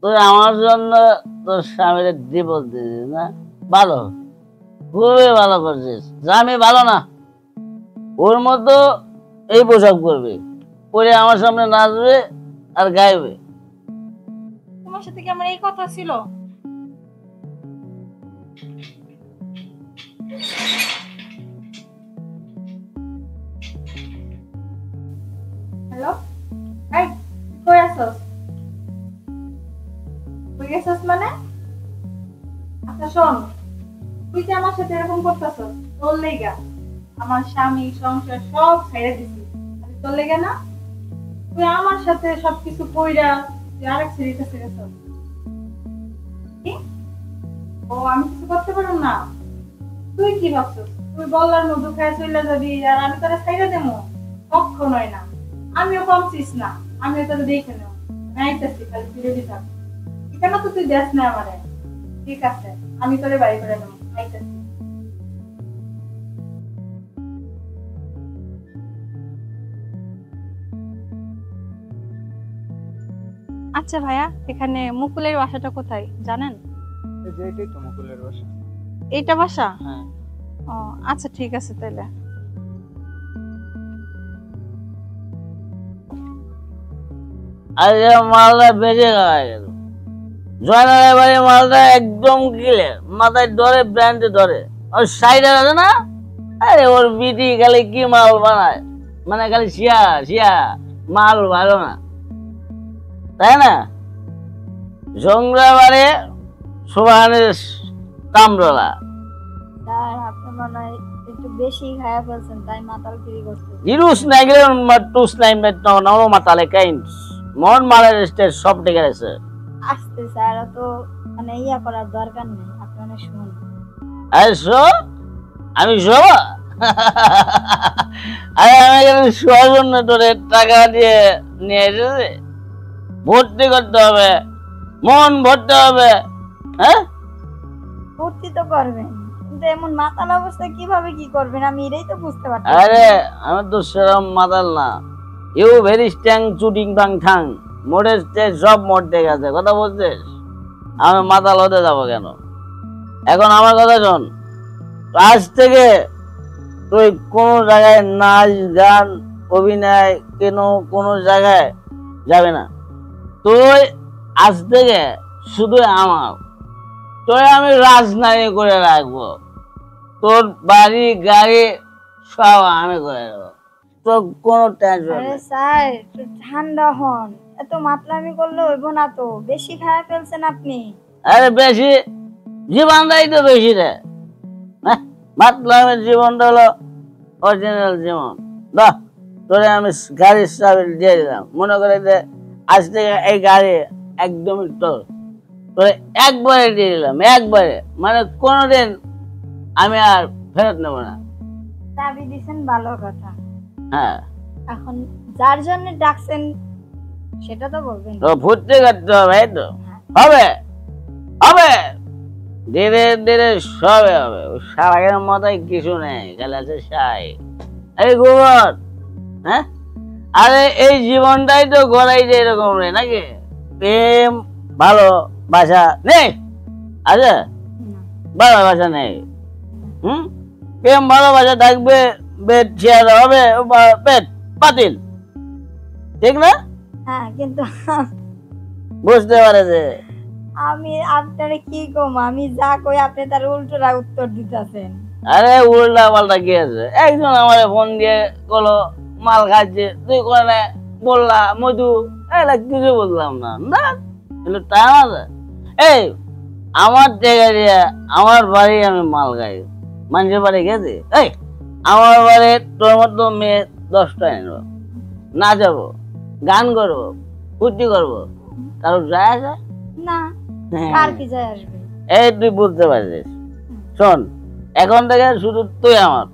তুই আমার জন্য তোর স্বামীর ডিভোর্স দিয়েছিস না? ভালো, খুবই ভালো করছিস। স্বামী ভালো না, ওর মতো এই পোশাক পরবে, পরে আমার সামনে নাচবে আর গাইবে। তোমার সাথে কি আমার এই কথা ছিল? হ্যালো, এই কই আছস? কই গেছস মানে? আচ্ছা শোন, তুই যে আমার সাথে এরকম করতেছস, তোর লেগা আমার স্বামী সংসার সব ছেড়ে দিছি, তোর লেগা না? তুই আমার সাথে সবকিছু কইরা তুই আরেক ছেলের কাছে গেছস। কি? ও আমি কিছু করতে পারলাম না? তুই কি ভাবছস তুই বলার মধু খায় চলে যাবি আর আমি তোরা ছাইড়া দেবো? কখনোই না। আমিও কমছিস না, আমিও তোরা দেখে নেব, নাইতেছি খালি বিরোধী থাক। কেন তো তুই দেখ না আমারে? ঠিক আছে, আমি তোরে বাড়ি করে নেবো, নাইতেছি। আচ্ছা ভাইয়া, এখানে মুকুলের বাসাটা কোথায় জানেন? এইটাই তো মুকুলের বাসা। এইটা বাসা? হ্যাঁ। ও আচ্ছা ঠিক আছে তাহলে। আরে মালটা বেজে গায়ে গেল। জয়নালের বাড়ি মালটা একদম ক্লিয়ার, মাথায় ধরে, ব্র্যান্ডে ধরে। ওর সাইডার আছে না, আরে ওর বিটি খালি কি মাল বানায়, মানে খালি শিয়া শিয়া মাল, ভালো না, তাই না? জংরা বাড়ি সোহানের কামরলা। স্যার আপনি মনে হয় একটু বেশি খায়া ফেলছেন, তাই মাতালগিরি করছেন। জিরুস নাই গেলে টুস নাই নরম মাতালে কাইন্ড মন মালের স্টেজ সব ডেকে গেছে। আসতে স্যার তো মানে ইয়া করার দরকার নেই, আপনি অনেক শুনুন। আরে শো, আমি শো, আরে আমি এখানে শোয়ার জন্য তোরে টাকা দিয়ে নিয়ে এসেছি। ভর্তি করতে হবে, মন ভরতে হবে। হ্যাঁ, ভর্তি তো করবেন, কিন্তু এমন মাতাল অবস্থায় কিভাবে কি করবেন আমি এটাই তো বুঝতে পারছি। আরে আমি তো সেরকম মাতাল না। ইউ ভেরি স্ট্যাং চুটিং বাং ঠাং, মোড়ের স্টেজ সব মোড় দেখে আছে, কথা বলছিস? আমি মাতাল হতে যাবো কেন? এখন আমার কথা শোন, আজ থেকে তুই কোনো জায়গায় নাচ গান অভিনয় কেন কোনো জায়গায় যাবে না। তুই আজ থেকে শুধু আমার, তোর আমি রাজনারী করে রাখবো, তোর বাড়ি গাড়ি সব আমি করে দেবো, তোর কোনো টেনশন আরে নেই। স্যার একটু ঠান্ডা হন, এত মাতলামি করলে হইব না তো, বেশি খায়া ফেলছেন আপনি। আরে বেশি জীবনটাই তো বেশি রে, মাতলামের জীবনটা হলো অরিজিনাল জীবন। বাহ, তোরে আমি গাড়ির চাবি দিয়ে দিলাম, মনে করে যে আজ থেকে এই গাড়ি একদমই তোর, তোরে একবারে দিয়ে দিলাম, একবারে, মানে কোনোদিন আমি আর ফেরত নেব না। চাবি দিছেন ভালো কথা, হ্যাঁ, এখন যার জন্য ডাকছেন সেটা তো বলবেন। তো ফুটতে করতে হবে, এই তো হবে হবে, ধীরে ধীরে সবে হবে। ও সারাগের মাথায় কিছু নেই, খালি আছে সাই। এই গোবর, হ্যাঁ, আরে এই জীবনটাই তো গড়াই যে এরকম রে নাকি? প্রেম ভালোবাসা নেই, আছে? ভালোবাসা নেই। প্রেম ভালোবাসা থাকবে, বেড চেয়ার হবে, পেট পাতিল, ঠিক না? হ্যাঁ কিন্তু বুঝতে পারেছে? আমি আপনারে কি কম, আমি যা কই আপনি তার উল্টোটা উত্তর দিতেছেন। আরে উল্টা পাল্টা কি আছে? একজন আমার ফোন দিয়ে বলো মাল খাচ্ছে, তুই কোনে বললা মধু, এলা কিছু বললাম না, না কিন্তু টাইম আছে। এই আমার জায়গা দিয়ে আমার বাড়ি আমি মাল খাই, মানুষের বাড়ি গেছে? এই আমার বাড়ি তোর মতো মেয়ে 10টা এনেবো, নাচাবো, গান করবো, ফুর্তি করবো, কারো যায় আছে? না, কার কি যায় আসবে? এই তুই বুঝতে পারছিস? শোন, এখন থেকে শুধু তুই আমার,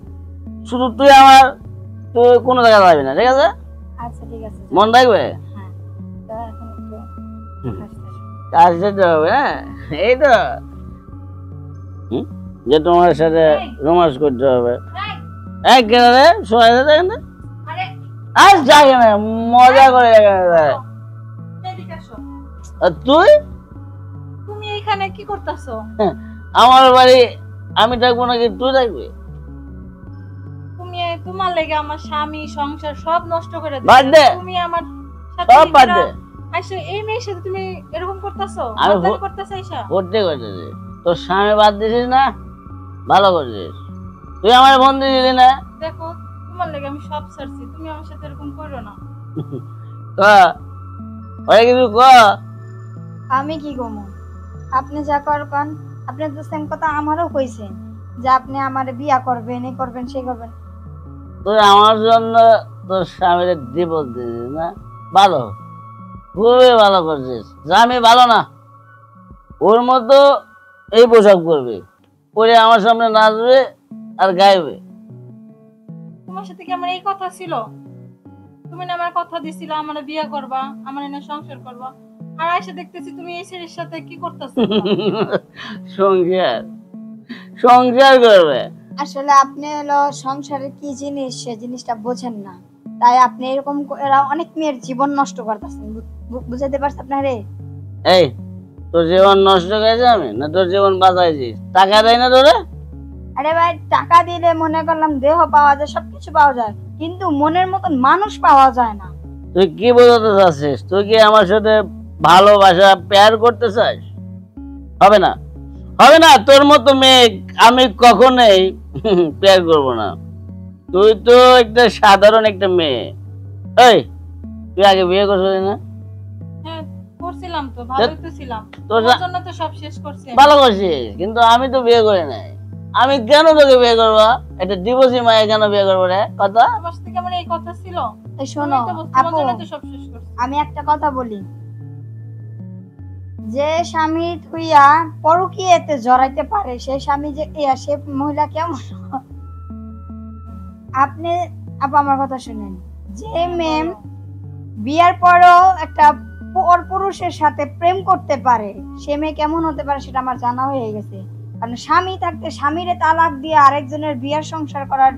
শুধু তুই আমার, তুই কোনো জায়গায় যাবি না, ঠিক আছে? আচ্ছা ঠিক আছে, মন থাকবে? হ্যাঁ তো এখন একটু হাসতে হবে। কাজ যেতে হবে, হ্যাঁ, এই তো যে তোমার সাথে রোমান্স করতে হবে। এক কেন রে শোনা যাচ্ছে না? আরে আজ যাকে না মজা করে এদিকে আসো। আর তুই? তুমি এইখানে কি করতেছো? আমার বাড়ি আমি থাকবো নাকি তুই থাকবি? তুমি তোমার লেগে আমার স্বামী সংসার সব নষ্ট করে বাদ দে। তুমি আমার সাথে সব বাদ দে। আইসা এই মেয়ের সাথে তুমি এরকম করতেছো? আমি মাতাল করতেছ আইসা? করতে করতেছি তোর স্বামী বাদ দিছিস না, ভালো করছিস। তুই আমার বন্ধু দিলি না। দেখো তোমার লেগে আমি সব ছাড়ছি, তুমি আমার সাথে এরকম করো না। ক ওই কিছু ক। আমি কি কমু? আপনি যা করবেন, আপনি তো সেম কথা আমারও কইছেন যে আপনি আমারে বিয়া করবেন, এই করবেন, সেই করবেন। তুই আমার জন্য তোর স্বামীর ডিভোর্স দিছিস না, ভালো, খুবই ভালো করছিস। স্বামী ভালো না, ওর মতো এই পোশাক পরবে, পরে আমার সামনে নাচবে আর গাইবে। তোমার সাথে কি আমার এই কথা ছিল? তুমি না আমার কথা দিছিলে আমার বিয়ে করবা, আমার এনে সংসার করবা, আর আইসা দেখতেছি তুমি এই ছেলের সাথে কি করতেছো? সংসার সংসার করবে। আসলে আপনি হলো সংসারের কি জিনিস সে জিনিসটা বোঝেন না, তাই আপনি এরকম অনেক মেয়ের জীবন নষ্ট করতেছেন। বুঝাতে পারছ আপনারে? এই তোর জীবন নষ্ট করেছে আমি না তোর জীবন বাঁচাইছিস? টাকা দেয় না তোরে? আরে ভাই, টাকা দিলে মনে করলাম দেহ পাওয়া যায়, সবকিছু পাওয়া যায়, কিন্তু মনের মতন মানুষ পাওয়া যায় না। তুই কি বোঝাতে চাচ্ছিস? তুই কি আমার সাথে ভালোবাসা প্যার করতে চাস? হবে না, হবে না। তোর মতো মেয়ে আমি কখনোই প্যার করব না। তুই তো একটা সাধারণ একটা মেয়ে। এই তুই আগে বিয়ে করছিস না? হ্যাঁ করছিলাম তো, ভালোই তো ছিলাম, তোর তোমার জন্য তো সব শেষ করছি আমি। ভালো করছিস, কিন্তু আমি তো বিয়ে করি নাই। আমি কেন তোকে বিয়ে করবো? একটা ডিভোর্সি মায়ে কেন বিয়ে করবো রে? কথা তোমার সাথে কি আমার এই কথা ছিল? এই শোনো তুমি তো তোমার আপু, জন্য তো সব শেষ করছি। আমি একটা কথা বলি, যে স্বামী থুইয়া পরকীয়াতে জড়াইতে পারে সে স্বামী যে সে মহিলা কেমন? আপনি আপু আমার কথা শুনেন, যে মেয়ে বিয়ার পরও একটা পর পুরুষের সাথে প্রেম করতে পারে সে মেয়ে কেমন হতে পারে সেটা আমার জানা হয়ে গেছে। কারণ স্বামী থাকতে স্বামীরে তালাক দিয়ে আরেকজনের বিয়ার সংসার করার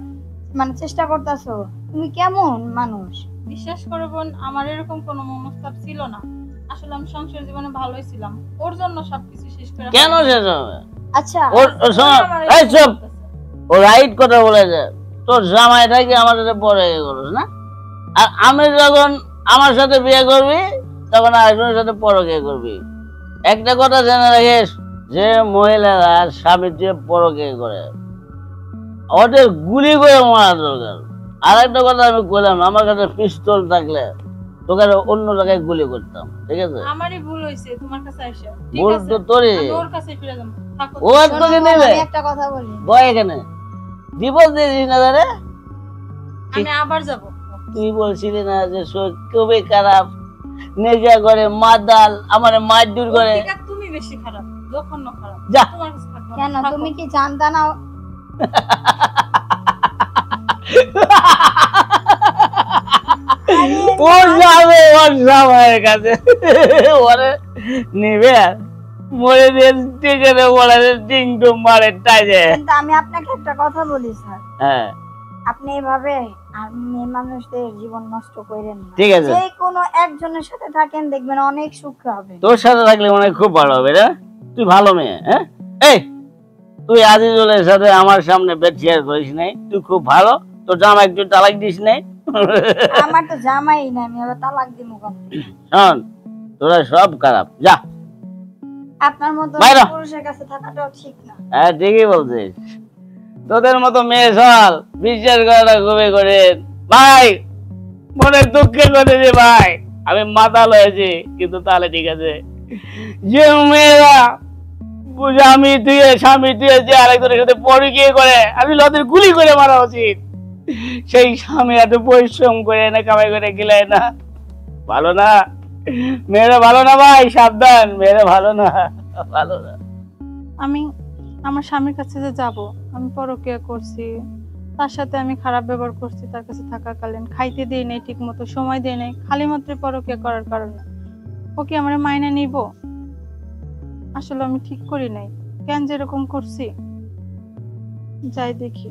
মানে চেষ্টা করতেছো, তুমি কেমন মানুষ? বিশ্বাস করো বোন, আমার এরকম কোনো মনস্তাপ ছিল না। আসলে আমি সংসার জীবনে ভালোই ছিলাম, ওর জন্য সবকিছু শেষ করে কেন শেষ হবে? আচ্ছা শোন, এই চুপ। ও রাইট কথা বলেছে। তোর জামাইটা কি আমার সাথে পরে করস না? আর আমি যখন আমার সাথে বিয়ে করবি তখন আরেকজনের সাথে পরকিয়া করবি। একটা কথা জেনে রাখিস, যে মহিলারা স্বামী দিয়ে পরকিয়া করে ওদের গুলি করে মারা দরকার। আর একটা কথা আমি বললাম, আমার কাছে পিস্তল থাকলে তোকে অন্য জায়গায় গুলি করতাম, ঠিক আছে? আমারই ভুল হয়েছে তোমার কাছে আইসা, ঠিক ভুল আছে? তো তোরই। আমি ওর কাছে ফিরে যাবো, থাকো। ও আর শোনো তোকে বোন, নেবে। আমি একটা কথা বলি, বয় এখানে ডিভোর্স দিয়েছিস না রে? আমি আবার যাব। তুই বলছিলি না যে খুবই খারাপ, নেশা করে, মাতাল, আমার মারধর করে? তুমি বেশি খারাপ, জঘন্য খারাপ। যা। তোমার কাছে থাকবো না, কেন থাকো। তুমি কি জানতা না? ও যাবে ওর জামাইয়ের কাছে, ওরে নিবে মরে দিয়ে টিকে বলে টিংটুম মারে টাইজে। কিন্তু আমি আপনাকে একটা কথা বলি স্যার, হ্যাঁ আপনি এভাবে আর মেয়ে মানুষদের জীবন নষ্ট করেন না। ঠিক আছে। যে কোনো একজনের সাথে থাকেন দেখবেন অনেক সুখ হবে। তোর সাথে থাকলে মনে হয় খুব ভালো হবে রে। তুই ভালো মেয়ে। হ্যাঁ এই তুই আজিজুলের সাথে আমার সামনে বেড শেয়ার করিস নাই, তুই খুব ভালো। তোর জামা একটু তালাক দিস নাই। আমার তো জামাই না, আমি আবার তালাক দিব কেন? শোন, তোরা সব খারাপ, যা। আপনার মতো বাইরে। পুরুষের কাছে থাকাটাও ঠিক না। হ্যাঁ ঠিকই বলছিস। তোদের মতো মেয়ে সল বিশ্বাস করাটা খুবই কঠিন ভাই। মনে দুঃখে করেছি ভাই, আমি মাতাল হয়েছি, কিন্তু তাহলে ঠিক আছে। যে মেয়েরা স্বামী তুই যে আরেকজনের সাথে পরকীয়া করে, আমি ওদের গুলি করে মারা উচিত। সেই স্বামী এত পরিশ্রম করে এনে কামাই করে গিলায় না, ভালো না। মেয়েরা ভালো না ভাই, সাবধান, মেয়েরা ভালো না, ভালো না। আমি আমার স্বামীর কাছে যে যাব, আমি পরকীয়া করছি, তার সাথে আমি খারাপ ব্যবহার করছি, তার কাছে থাকাকালীন খাইতে দেই নাই, ঠিক মতো সময় দেই নাই, খালি মাত্র পরকীয়া করার কারণে ও কি আমার মাইনে নিব? আসলে আমি ঠিক করি নাই, কেন যেরকম করছি, যাই দেখি।